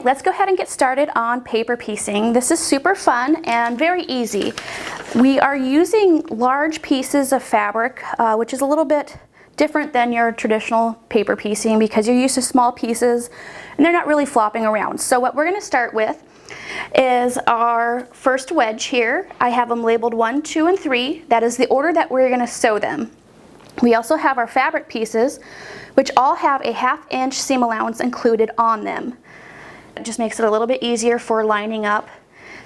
let's go ahead and get started on paper piecing. This is super fun and very easy. We are using large pieces of fabric, which is a little bit different than your traditional paper piecing because you're used to small pieces and they're not really flopping around. So what we're going to start with is our first wedge here. I have them labeled 1, 2, and 3. That is the order that we're going to sew them. We also have our fabric pieces, which all have a 1/2 inch seam allowance included on them. It just makes it a little bit easier for lining up.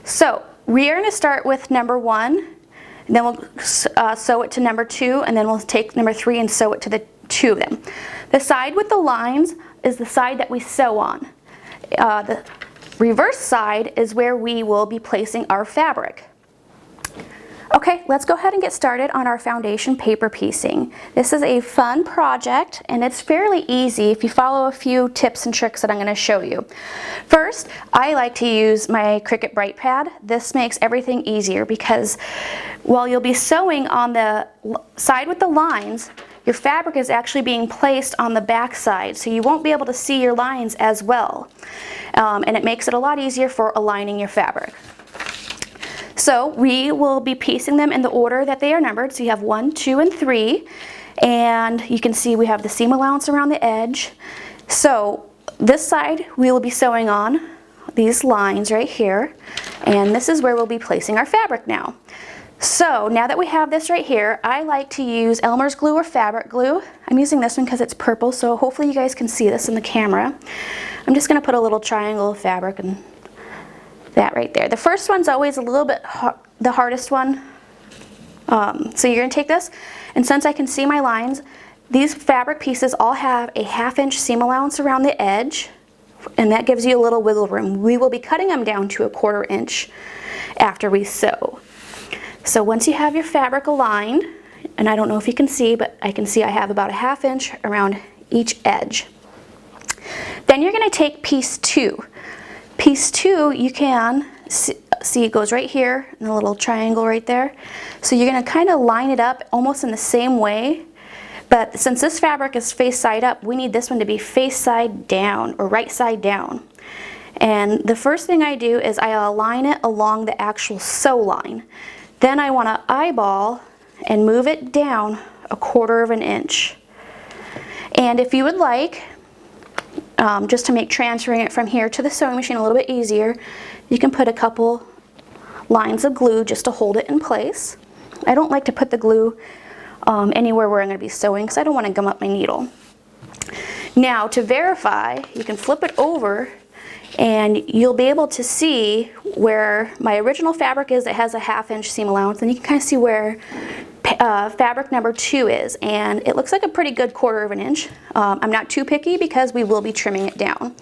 So we are going to start with number 1, and then we'll sew it to number 2, and then we'll take number 3 and sew it to the 2 of them. The side with the lines is the side that we sew on. The reverse side is where we will be placing our fabric. Okay, let's go ahead and get started on our foundation paper piecing. This is a fun project and it's fairly easy if you follow a few tips and tricks that I'm going to show you. First, I like to use my Cricut Bright Pad. This makes everything easier because while you'll be sewing on the side with the lines, your fabric is actually being placed on the back side, so you won't be able to see your lines as well. And it makes it a lot easier for aligning your fabric. So we will be piecing them in the order that they are numbered. So you have 1, 2, and 3. And you can see we have the seam allowance around the edge. So this side we will be sewing on these lines right here. And this is where we'll be placing our fabric now. So now that we have this right here, I like to use Elmer's glue or fabric glue. I'm using this one because it's purple, so hopefully you guys can see this in the camera. I'm just going to put a little triangle of fabric and that right there. The first one's always a little bit the hardest one. So you're going to take this, and since I can see my lines, these fabric pieces all have a 1/2 inch seam allowance around the edge, and that gives you a little wiggle room. We will be cutting them down to a 1/4 inch after we sew. So once you have your fabric aligned, and I don't know if you can see, but I can see I have about a 1/2 inch around each edge. Then you're going to take piece 2. Piece 2, you can see it goes right here in the little triangle right there. So you're going to kind of line it up almost in the same way, but since this fabric is face side up, we need this one to be face side down or right side down. And the first thing I do is I align it along the actual sew line. Then I want to eyeball and move it down a 1/4 inch. And if you would like, just to make transferring it from here to the sewing machine a little bit easier, you can put a couple lines of glue just to hold it in place. I don't like to put the glue anywhere where I'm going to be sewing because I don't want to gum up my needle. Now to verify, you can flip it over and you'll be able to see where my original fabric is. It has a 1/2 inch seam allowance, and you can kind of see where fabric number 2 is, and it looks like a pretty good 1/4 inch. I'm not too picky because we will be trimming it down.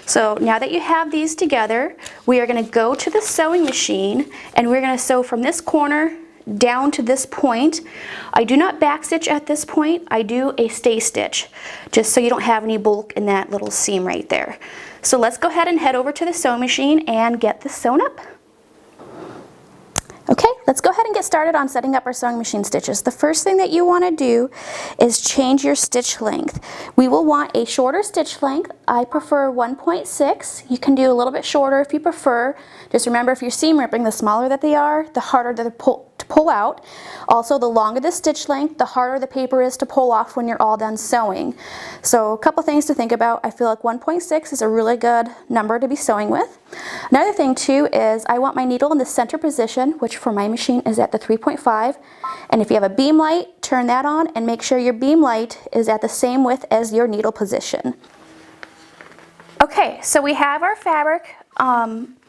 So now that you have these together, we are going to go to the sewing machine and we're going to sew from this corner down to this point. I do not backstitch at this point. I do a stay stitch, just so you don't have any bulk in that little seam right there. So let's go ahead and head over to the sewing machine and get this sewn up. Okay, let's go ahead and get started on setting up our sewing machine stitches. The first thing that you want to do is change your stitch length. We will want a shorter stitch length. I prefer 1.6. You can do a little bit shorter if you prefer. Just remember, if you're seam ripping, the smaller that they are, the harder to pull out. Also, the longer the stitch length, the harder the paper is to pull off when you're all done sewing. So a couple things to think about. I feel like 1.6 is a really good number to be sewing with. Another thing too is I want my needle in the center position, which for my machine is at the 3.5. And if you have a beam light, turn that on and make sure your beam light is at the same width as your needle position. Okay, so we have our fabric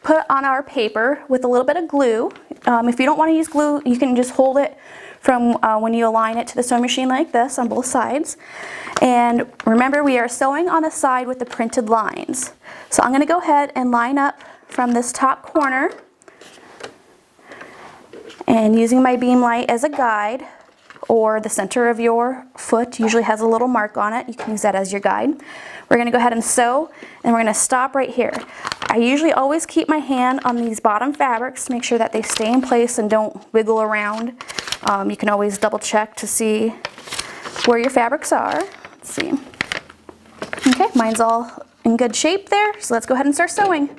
put on our paper with a little bit of glue. If you don't want to use glue, you can just hold it from when you align it to the sewing machine like this on both sides. And remember, we are sewing on the side with the printed lines. So I'm going to go ahead and line up from this top corner, and using my beam light as a guide, or the center of your foot usually has a little mark on it. You can use that as your guide. We're going to go ahead and sew, and we're going to stop right here. I usually always keep my hand on these bottom fabrics to make sure that they stay in place and don't wiggle around. You can always double check to see where your fabrics are. Let's see. Okay, mine's all in good shape there, so let's go ahead and start sewing.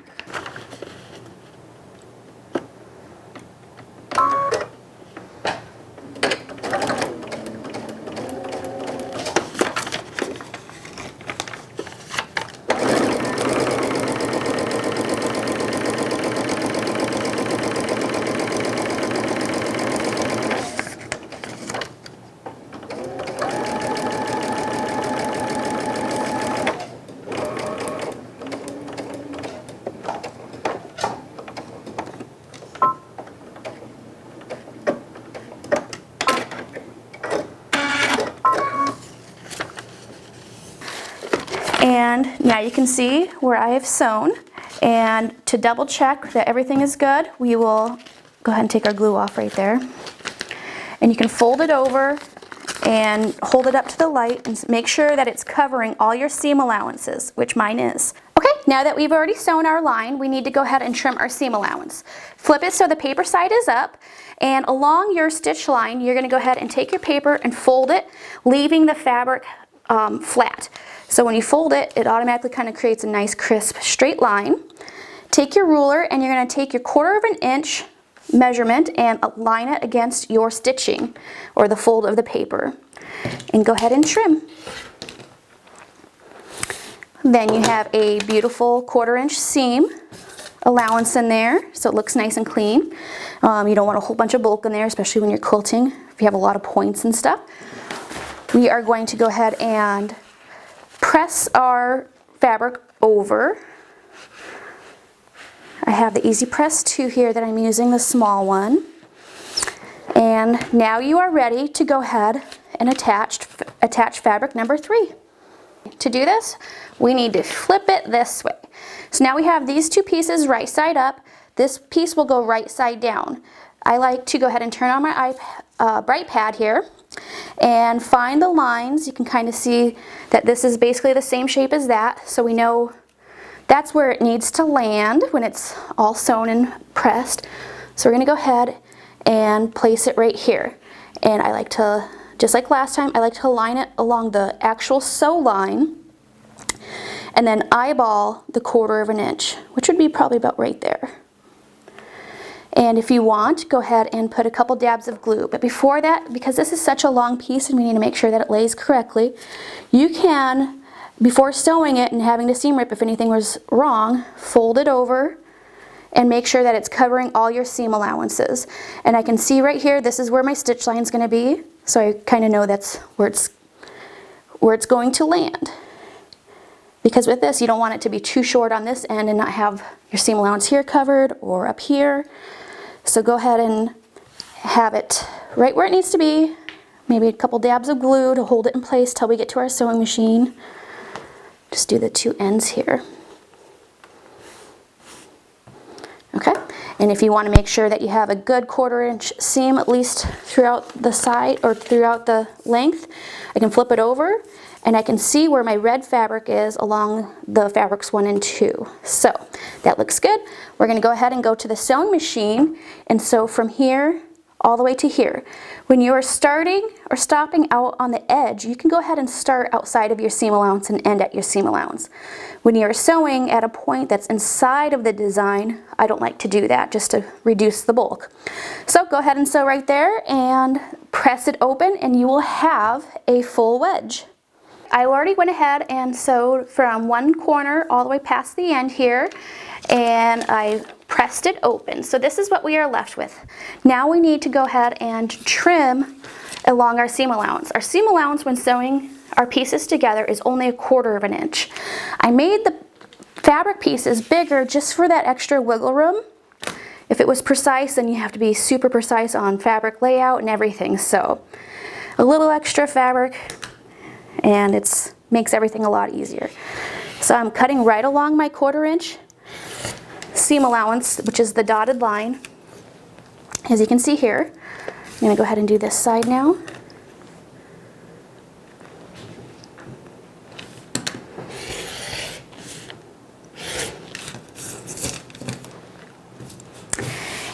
And now you can see where I have sewn, and to double check that everything is good, we will go ahead and take our glue off right there. And you can fold it over and hold it up to the light and make sure that it's covering all your seam allowances, which mine is. Okay, now that we've already sewn our line, we need to go ahead and trim our seam allowance. Flip it so the paper side is up, and along your stitch line, you're going to go ahead and take your paper and fold it, leaving the fabric flat. So when you fold it, it automatically kind of creates a nice crisp straight line. Take your ruler and you're going to take your 1/4 inch measurement and align it against your stitching or the fold of the paper, and go ahead and trim. Then you have a beautiful 1/4 inch seam allowance in there, so it looks nice and clean. You don't want a whole bunch of bulk in there, especially when you're quilting, if you have a lot of points and stuff. We are going to go ahead and press our fabric over. I have the Easy Press 2 here that I'm using, the small one. And now you are ready to go ahead and attach fabric number 3. To do this, we need to flip it this way. So now we have these 2 pieces right side up. This piece will go right side down. I like to go ahead and turn on my bright pad here and find the lines. You can kind of see that this is basically the same shape as that, so we know that's where it needs to land when it's all sewn and pressed. So we're going to go ahead and place it right here. And I like to, just like last time, I like to line it along the actual sew line and then eyeball the 1/4 inch, which would be probably about right there. And if you want, go ahead and put a couple dabs of glue. But before that, because this is such a long piece and we need to make sure that it lays correctly, you can, before sewing it and having the seam rip if anything was wrong, fold it over and make sure that it's covering all your seam allowances. And I can see right here, this is where my stitch line is going to be, so I kind of know that's where it's going to land. Because with this, you don't want it to be too short on this end and not have your seam allowance here covered or up here. So go ahead and have it right where it needs to be. Maybe a couple dabs of glue to hold it in place till we get to our sewing machine. Just do the 2 ends here. Okay, and if you want to make sure that you have a good 1/4 inch seam at least throughout the side or throughout the length, I can flip it over and I can see where my red fabric is along the fabrics 1 and 2. So that looks good. We're going to go ahead and go to the sewing machine and sew from here all the way to here. When you are starting or stopping out on the edge, you can go ahead and start outside of your seam allowance and end at your seam allowance. When you're sewing at a point that's inside of the design, I don't like to do that just to reduce the bulk. So go ahead and sew right there and press it open and you will have a full wedge. I already went ahead and sewed from one corner all the way past the end here, and I pressed it open. So this is what we are left with. Now we need to go ahead and trim along our seam allowance. Our seam allowance when sewing our pieces together is only a 1/4 inch. I made the fabric pieces bigger just for that extra wiggle room. If it was precise, then you have to be super precise on fabric layout and everything. So a little extra fabric, and it makes everything a lot easier. So I'm cutting right along my 1/4 inch seam allowance, which is the dotted line, as you can see here. I'm going to go ahead and do this side now.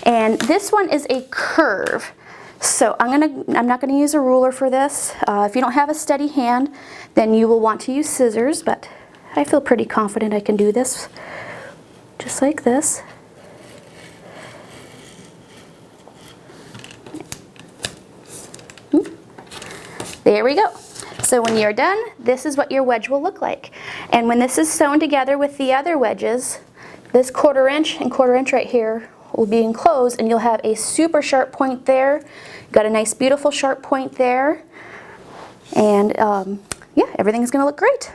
And this one is a curve. So I'm not going to use a ruler for this. If you don't have a steady hand, then you will want to use scissors, but I feel pretty confident I can do this, just like this. There we go. So when you're done, this is what your wedge will look like. And when this is sewn together with the other wedges, this 1/4 inch and 1/4 inch right here will be enclosed, and you'll have a super sharp point there. Got a nice beautiful sharp point there. And yeah, everything's gonna look great.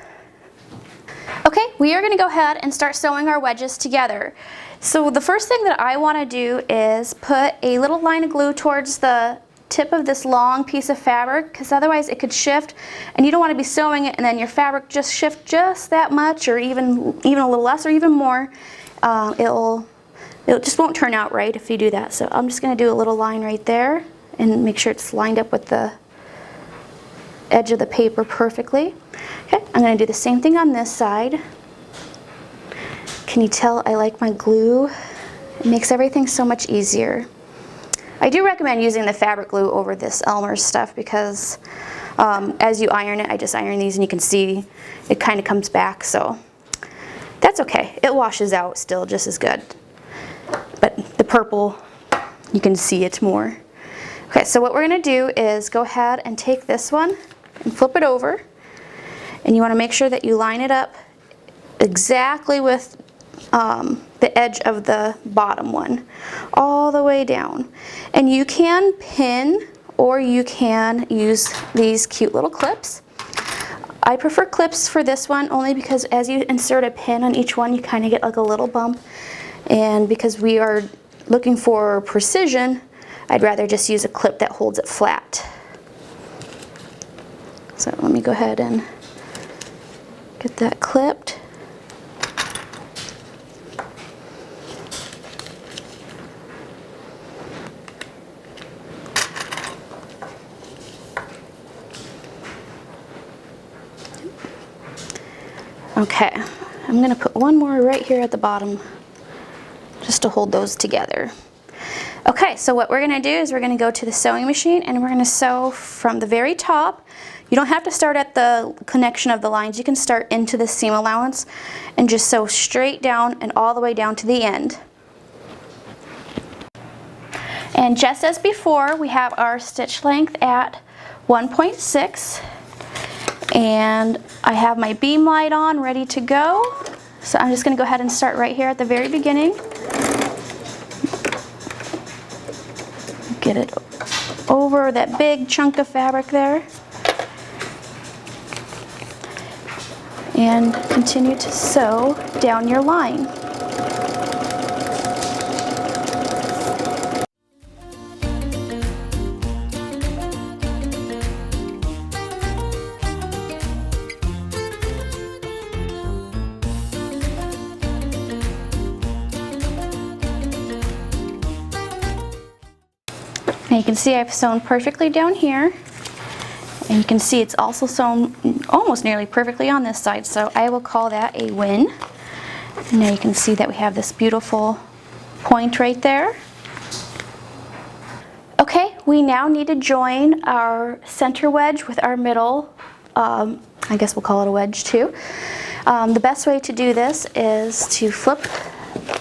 Okay, we are gonna go ahead and start sewing our wedges together. So the first thing that I wanna do is put a little line of glue towards the tip of this long piece of fabric, because otherwise it could shift and you don't want to be sewing it and then your fabric just shift just that much, or even a little less, or even more. It just won't turn out right if you do that. So I'm just going to do a little line right there and make sure it's lined up with the edge of the paper perfectly. Okay, I'm going to do the same thing on this side. Can you tell I like my glue? It makes everything so much easier. I do recommend using the fabric glue over this Elmer's stuff, because as you iron it, I just iron these and you can see it kind of comes back, so that's okay. It washes out still just as good. But the purple, you can see it more. Okay, so what we're going to do is go ahead and take this one and flip it over, and you want to make sure that you line it up exactly with the edge of the bottom one all the way down. And you can pin, or you can use these cute little clips. I prefer clips for this one only because as you insert a pin on each one, you kind of get like a little bump, and because we are looking for precision, I'd rather just use a clip that holds it flat. So let me go ahead and get that clipped. Okay, I'm going to put one more right here at the bottom just to hold those together. Okay, so what we're going to do is we're going to go to the sewing machine and we're going to sew from the very top. You don't have to start at the connection of the lines. You can start into the seam allowance and just sew straight down and all the way down to the end. And just as before, we have our stitch length at 1.6. And I have my beam light on, ready to go. So I'm just going to go ahead and start right here at the very beginning. Get it over that big chunk of fabric there. And continue to sew down your line. Now you can see I've sewn perfectly down here, and you can see it's also sewn almost nearly perfectly on this side, so I will call that a win. And now you can see that we have this beautiful point right there. Okay, we now need to join our center wedge with our middle, I guess we'll call it a wedge too. The best way to do this is to flip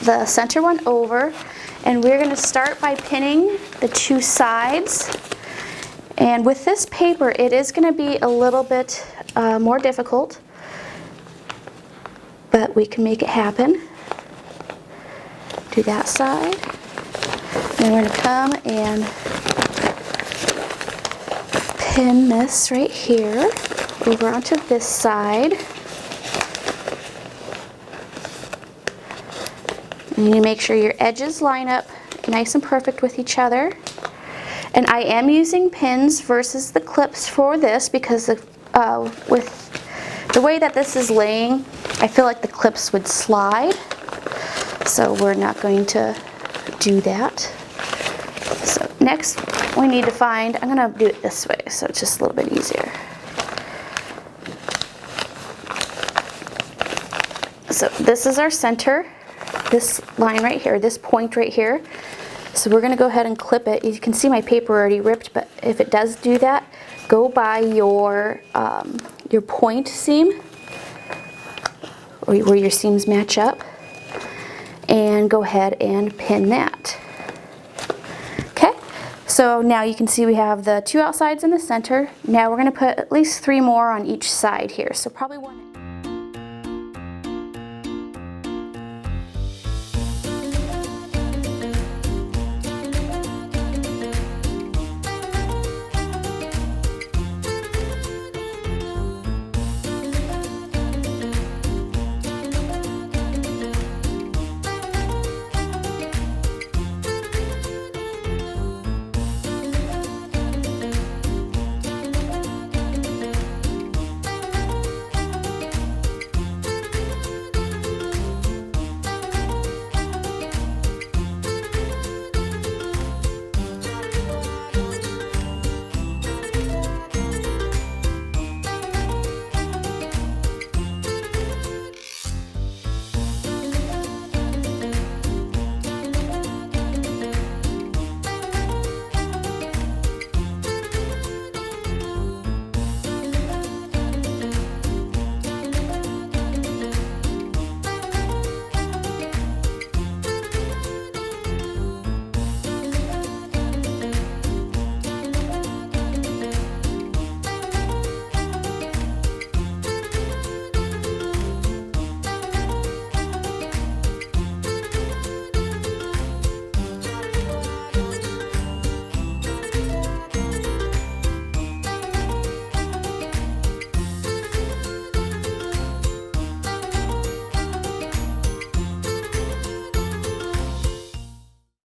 the center one over, and we're going to start by pinning the two sides. And with this paper, it is going to be a little bit more difficult, but we can make it happen. Do that side. Then we're going to come and pin this right here over onto this side. And you make sure your edges line up nice and perfect with each other. And I am using pins versus the clips for this because with the way that this is laying, I feel like the clips would slide. So we're not going to do that. So next we need to find, I'm going to do it this way so it's just a little bit easier. So this is our center. This line right here, this point right here. So we're going to go ahead and clip it. You can see my paper already ripped, but if it does do that, go by your point seam where your seams match up, and go ahead and pin that. Okay, so now you can see we have the 2 outsides in the center. Now we're going to put at least 3 more on each side here, so probably 1.